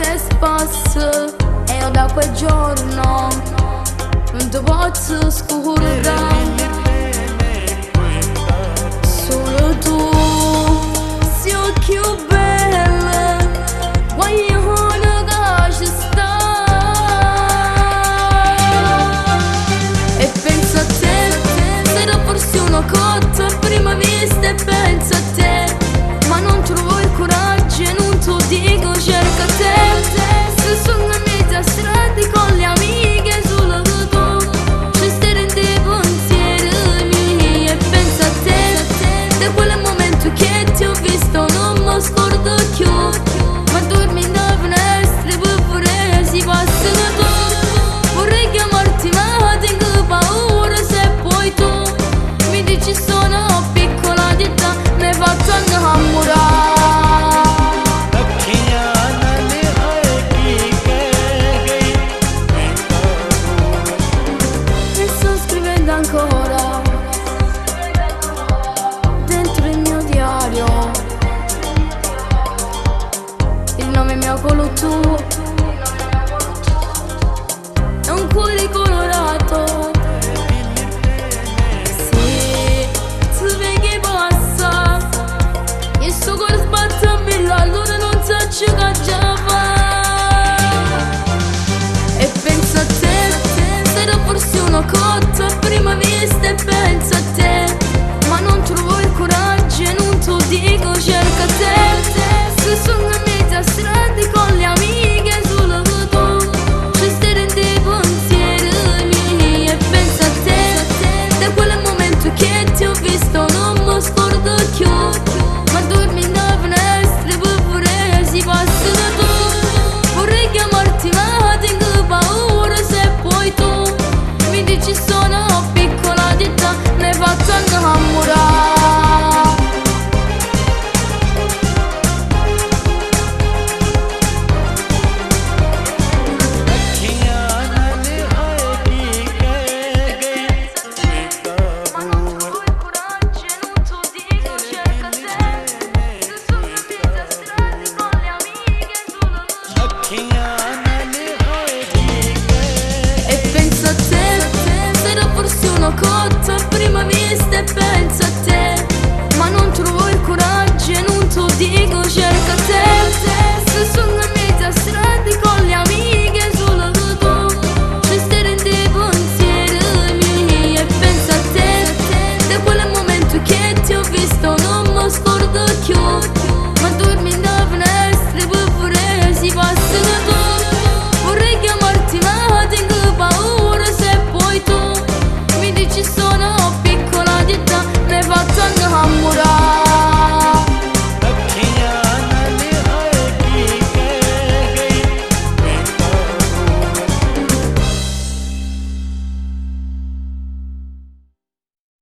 se spassa e io da quel giorno non ti posso scordare. Solo tu sei più bella, voglio che ci sta. E penso a te, sarà forse una cotta a prima vista e penso a te, ma non trovo il coraggio e non ti dico cerca te. Se sono a metà strada con le amiche solo tu, ci stai in dei pensieri miei. E penso a te, da quel momento che ti ho visto non mi scordo più, ma dormi in da finestre per pure si passano tu. Vorrei chiamarti ma tengo paura se poi tu mi dici sono piccola di età, mi faccio innamorare. E sto scrivendo ancora dentro il mio diario il nome mio, quello tuo, è un cuore colorato. Se tu vedi passa e sto cuore sbatte allora non so ciò che già fa. E penso a te, sarà forse una cotta a prima vista e penso a te, ma non trovo il coraggio e non ti dico cerca te. Se sono a metà strada con le amiche solo tu, ci stai in dei pensieri miei. E penso a te, da quel momento che ti ho visto non mi scordo più, ma dormi in da finestre per pure si passano tu. Vorrei chiamarti ma tengo paura se poi tu mi dici sono piccola di età, mi faccio innamorare. E penso a te, sarà forse una cotta a prima vista e penso a te, ma non trovo il coraggio e non ti dico cerca te.